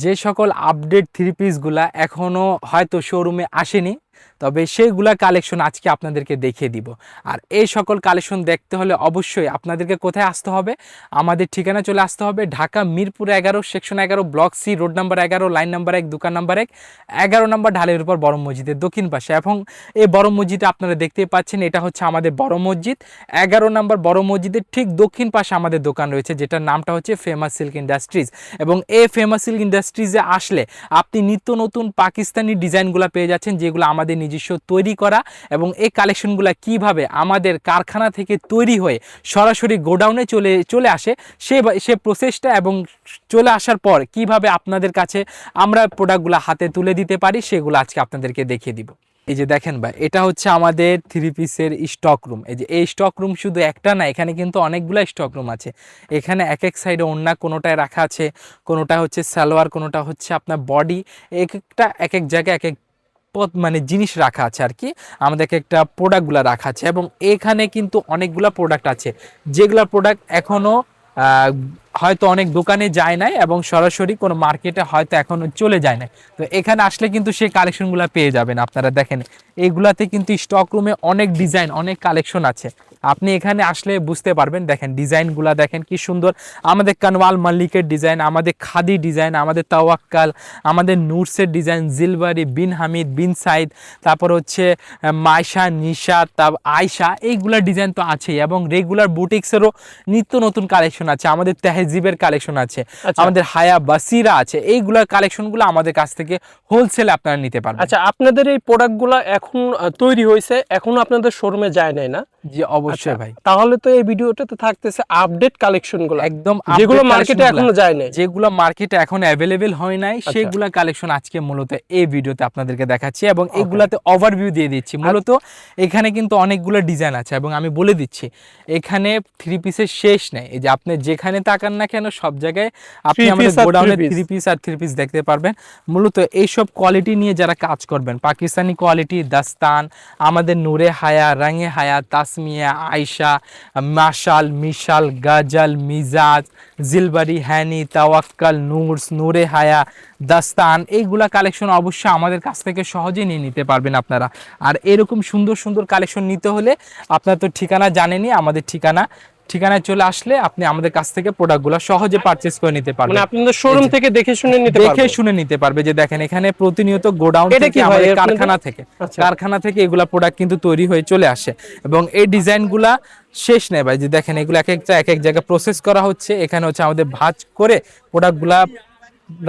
যে সকল update three পিসগুলা এখনও হয়তো শোরুমে আসেনি, তবে সেইগুলা কালেকশন আজকে আপনাদেরকে দেখিয়ে দিব। আর এই সকল কালেকশন দেখতে হলে অবশ্যই আপনাদেরকে কোথায় আসতে হবে, আমাদের ঠিকানা চলে আসতে হবে Dhaka Mirpur 11 section 11 block C road number 11 line number 1 দোকান নাম্বার 1 11 নম্বর ঢালের উপর বড় মসজিদের দক্ষিণ পাশে। এবং এই বড় মসজিদে আপনারা দেখতেই পাচ্ছেন, এটা হচ্ছে আমাদের বড় মসজিদ। 11 নম্বর বড় মসজিদের ঠিক দক্ষিণ পাশে আমাদের দোকান রয়েছে, যেটার নামটা হচ্ছে ফেমাস সিল্ক ইন্ডাস্ট্রিজ। এবং এই ফেমাস সিল্ক ইন্ডাস্ট্রিজে আসলে আপনি নিত্য নতুন পাকিস্তানি ডিজাইনগুলো পেয়ে যাচ্ছেন, যেগুলো আমাদের নিজস্ব তৈরি করা। এবং এই কালেকশনগুলো কিভাবে আমাদের কারখানা থেকে তৈরি হয়ে সরাসরি গোডাউনে চলে আসে সে প্রসেসটা, এবং চলে আসার পর কিভাবে আপনাদের কাছে আমরা প্রোডাক্টগুলো হাতে তুলে দিতে পারি, সেগুলো আজকে আপনাদেরকে দেখিয়ে দিব। এই যে দেখেন ভাই, এটা হচ্ছে আমাদের থ্রি পিসের স্টক রুম। এই যে এই স্টক রুম শুধু একটা না, এখানে কিন্তু অনেকগুলো স্টক রুম আছে। এখানে এক এক সাইডে ওড়না কোনোটায় রাখা আছে, কোনোটা হচ্ছে সালোয়ার, কোনোটা হচ্ছে আপনার বডি, এক এক জায়গায় এক এক মানে জিনিস রাখা আছে আর কি, আমাদের একটা প্রোডাক্টগুলো রাখা আছে। এবং এখানে কিন্তু অনেকগুলো প্রোডাক্ট আছে, যেগুলো প্রোডাক্ট এখনও হয়তো অনেক দোকানে যায় নাই এবং সরাসরি কোনো মার্কেটে হয়তো এখনো চলে যায় না। তো এখানে আসলে কিন্তু সেই কালেকশনগুলো পেয়ে যাবেন। আপনারা দেখেন এইগুলাতে কিন্তু স্টক রুমে অনেক ডিজাইন, অনেক কালেকশন আছে। আপনি এখানে আসলে বুঝতে পারবেন। দেখেন ডিজাইনগুলো দেখেন কি সুন্দর, আমাদের কানওয়াল মাল্লিকের ডিজাইন, আমাদের খাদি ডিজাইন, আমাদের তাওয়াক্কাল, আমাদের নুরসের ডিজাইন, জিলবারি, বিন হামিদ, বিন সাইদ, তারপর হচ্ছে মাইশা, নিশা, আয়শা, এইগুলা ডিজাইন তো আছেই। এবং রেগুলার বুটিক্সেরও নিত্য নতুন কালেকশন আছে, আমাদের তেহজিবের কালেকশন আছে, আমাদের হায়া বাসিরা আছে। এইগুলার কালেকশনগুলো আমাদের কাছ থেকে হোলসেলে আপনারা নিতে পারবেন। আচ্ছা, আপনাদের এই প্রোডাক্টগুলো এখন তৈরি হয়েছে, এখনো আপনাদের শোরুমে যায় নাই না? জি অবশ্যই ভাই। তাহলে তো এই ভিডিওটাতে থাকতেছে আপডেট কালেকশনগুলো, একদম যেগুলো মার্কেটে এখনো যায় নাই, যেগুলো মার্কেটে এখন অ্যাভেলেবেল হয় নাই, সেগুলা কালেকশন আজকে মূলত এই ভিডিওতে আপনাদেরকে দেখাচ্ছি। এবং এগুলাতে ওভারভিউ দিয়ে দিচ্ছি। মূলত এখানে কিন্তু অনেকগুলো ডিজাইন আছে, এবং আমি বলে দিচ্ছি এখানে থ্রি পিসের শেষ নেই। এই যে আপনি যেখানে তাকান না কেন, সব জায়গায় আপনি আমাদের গোডাউনে থ্রি পিস আর থ্রি পিস দেখতে পারবেন। মূলত এইসব কোয়ালিটি নিয়ে যারা কাজ করবেন, পাকিস্তানি কোয়ালিটি, দাস্তান, আমাদের নূরে হায়া, রাঙে হায়া, তাসমিয়া, আয়শা, মাশাল, মিশাল, গাজাল, মিজাজ, জিলবারি, হ্যানি, তাওয়াক্কাল, নূরে হায়া, দাস্তান, এইগুলা কালেকশন অবশ্যই আমাদের কাছ থেকে সহজেই নিয়ে নিতে পারবেন আপনারা। আর এরকম সুন্দর সুন্দর কালেকশন নিতে হলে আপনার তো ঠিকানা জানেনই, আমাদের ঠিকানায় চলে আসলে আপনি আমাদের কাছ থেকে প্রোডাক্টগুলো সহজে পারচেজ করে নিতে পারবেন। মানে আপনাদের শোরুম থেকে দেখে শুনে নিতে পারবে। যে দেখেন এখানে প্রতিনিয়ত গোডাউন থেকে, আমাদের কারখানা থেকে এগুলা প্রোডাক্ট কিন্তু তৈরি হয়ে চলে আসে। এবং এই ডিজাইনগুলা শেষ নেই ভাই। যে দেখেন এগুলো এক এক জায়গায় প্রসেস করা হচ্ছে। এখানে হচ্ছে আমাদের ভাঁজ করে প্রোডাক্টগুলা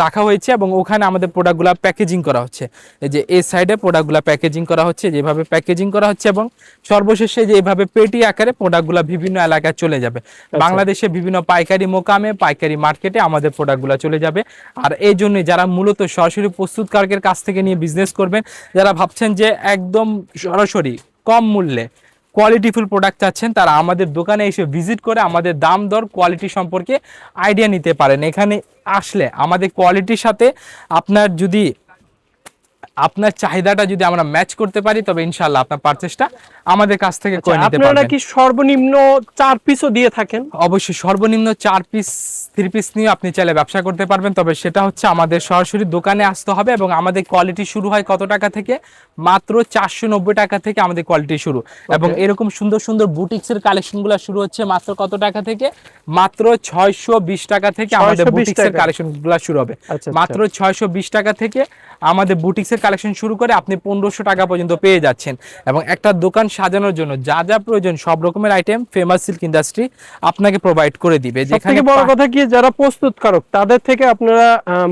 রাখা হয়েছে, এবং ওখানে আমাদের প্রোডাক্টগুলো প্যাকেজিং করা হচ্ছে। এই যে এই সাইডে প্রোডাক্টগুলো প্যাকেজিং করা হচ্ছে, যেভাবে প্যাকেজিং করা হচ্ছে, এবং সর্বশেষে যে এইভাবে পেটি আকারে প্রোডাক্টগুলো বিভিন্ন এলাকায় চলে যাবে। বাংলাদেশে বিভিন্ন পাইকারি মোকামে, পাইকারি মার্কেটে আমাদের প্রোডাক্টগুলো চলে যাবে। আর এই জন্য যারা মূলত সরাসরি প্রস্তুতকারকের কাছ থেকে নিয়ে বিজনেস করবেন, যারা ভাবছেন যে একদম সরাসরি কম মূল্যে কোয়ালিটিফুল প্রোডাক্ট চাচ্ছেন, তারা আমাদের দোকানে এসে ভিজিট করে আমাদের দাম দর কোয়ালিটি সম্পর্কে আইডিয়া নিতে পারেন। এখানে আসলে আমাদের কোয়ালিটির সাথে আপনার চাহিদাটা যদি আমরা ম্যাচ করতে পারি, তবে ইনশাআল্লাহ আপনার পারচেজটা আমাদের কাছ থেকে করে নিতে পারবেন। আপনারা কি সর্বনিম্ন 4 পিসও দিয়ে থাকেন? অবশ্যই সর্বনিম্ন 4 পিস 3 পিস নিয়ে আপনি চাইলে ব্যবসা করতে পারবেন, তবে সেটা হচ্ছে আমাদের সরাসরি দোকানে আসতে হবে। এবং আমাদের কোয়ালিটি শুরু হয় কত টাকা থেকে? মাত্র 490 টাকা থেকে আমাদের কোয়ালিটি শুরু। এবং এরকম সুন্দর সুন্দর বুটিক্সের কালেকশনগুলো শুরু হচ্ছে মাত্র কত টাকা থেকে? মাত্র 620 টাকা থেকে আমাদের বুটিক্সের কালেকশনগুলো শুরু হবে। মাত্র 620 টাকা থেকে আমাদের বুটিক্সের কালেকশন শুরু করে আপনি 1500 টাকা পর্যন্ত পেয়ে যাচ্ছেন। এবং একটা দোকান সাজানোর জন্য যা যা প্রয়োজন সব রকমের আইটেম ফেমাস সিল্ক ইন্ডাস্ট্রি আপনাকে প্রোভাইড করে দিবে। যেখানে বড় কথা কি, যারা প্রস্তুতকারক তাদের থেকে আপনারা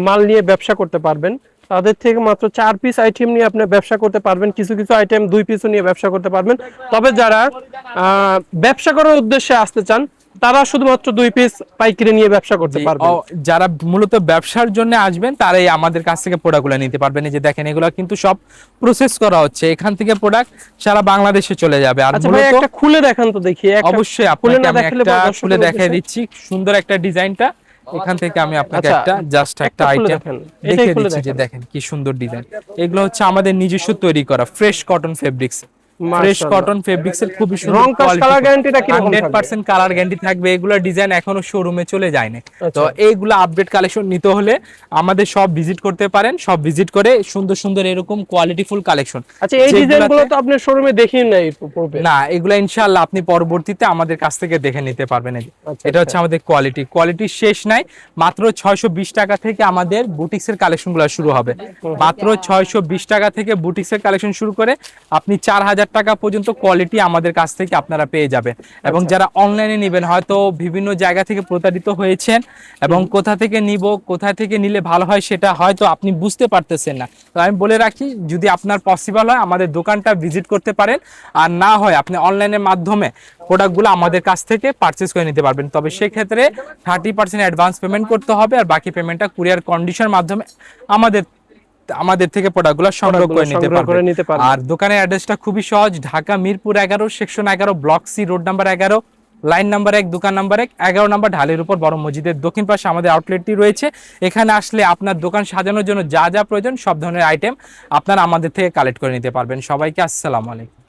মাল নিয়ে ব্যবসা করতে পারবেন। তাদের থেকে মাত্র 4 পিস আইটেম নিয়ে আপনি ব্যবসা করতে পারবেন, কিছু কিছু আইটেম 2 পিসও নিয়ে ব্যবসা করতে পারবেন। তবে যারা ব্যবসা করার উদ্দেশ্যে আসতে চান, তারা শুধুমাত্র 2 পিস পাইকারি নিয়ে ব্যবসা করতে পারবেন। যারা মূলত ব্যবসার জন্য আসবেন, তারাই আমাদের কাছ থেকে প্রোডাক্টগুলো নিতে পারবেন। এই যে দেখেন এগুলো কিন্তু সব প্রসেস করা হচ্ছে, এখান থেকে প্রোডাক্ট সারা বাংলাদেশে চলে যাবে। আর মূলত একটা খুলে দেখান তো দেখি। অবশ্যই আপনাকে আমি একটা খুলে দেখিয়ে দিচ্ছি, সুন্দর একটা ডিজাইনটা। এখান থেকে আমি আপনাকে একটা আইটেম দেখিয়ে দিচ্ছি। যে দেখেন কি সুন্দর ডিজাইন, এগুলো হচ্ছে আমাদের নিজস্ব তৈরি করা ফ্রেশ কটন ফেব্রিক্স। ফ্রেশ মাশাআল্লাহ। কটন ফেব্রিক্সের খুবই সুন্দর রং কাজ কালার গ্যারান্টিটা কি রকম থাকবে? 100% কালার গ্যারান্টি থাকবে। এগুলো ডিজাইন এখনো শোরুমে চলে যায়নি। তো আচ্ছা। এইগুলো আপডেট কালেকশন নিতে হলে আমাদের সব ভিজিট করতে পারেন। সব ভিজিট করে সুন্দর সুন্দর এরকম কোয়ালিটিফুল কালেকশন, আচ্ছা, এই ডিজাইনগুলো তো আপনি শোরুমে দেখিয়ে নাই পূর্বে? না এগুলা ইনশাআল্লাহ আপনি পরবর্তীতে আমাদের কাছ থেকে দেখে নিতে পারবেন। আচ্ছা, এটা হচ্ছে আমাদের কোয়ালিটি শেষ নাই। মাত্র 620 টাকা থেকে আমাদের বুটিক্সের কালেকশনগুলো শুরু হবে। মাত্র 620 টাকা থেকে বুটিক্সের কালেকশন শুরু করে আপনি 4000 টাকা পর্যন্ত কোয়ালিটি আমাদের কাছ থেকে আপনারা পেয়ে যাবেন। এবং যারা অনলাইনে নেবেন, হয়তো বিভিন্ন জায়গা থেকে প্রতারিত হয়েছেন এবং কোথা থেকে নিব, কোথা থেকে নিলে ভালো হয় সেটা হয়তো আপনি বুঝতে পারতেছেন না। তো আমি বলে রাখি, যদি আপনার পসিবল হয় আমাদের দোকানটা ভিজিট করতে পারেন, আর না হয় আপনি অনলাইনের মাধ্যমে প্রোডাক্টগুলো আমাদের কাছ থেকে পারচেজ করে নিতে পারবেন। তবে সেক্ষেত্রে 30% অ্যাডভান্স পেমেন্ট করতে হবে, আর বাকি পেমেন্টটা কুরিয়ার কন্ডিশন মাধ্যমে আমাদের থেকে প্রোডাক্টগুলো সংগ্রহ করে নিতে পারবেন। আর দোকানের অ্যাড্রেসটা খুবই সহজ, Dhaka Mirpur 11 section 11 block C road number 11 line number 1 দোকান নাম্বার 1 11 নাম্বার ঢালের উপর বড় মসজিদের দক্ষিণ পাশে আমাদের আউটলেটটি রয়েছে। এখানে আসলে আপনার দোকান সাজানোর জন্য যা যা প্রয়োজন সব ধরনের আইটেম আপনারা আমাদের থেকে কালেক্ট করে নিতে পারবেন। সবাইকে আসসালামু আলাইকুম।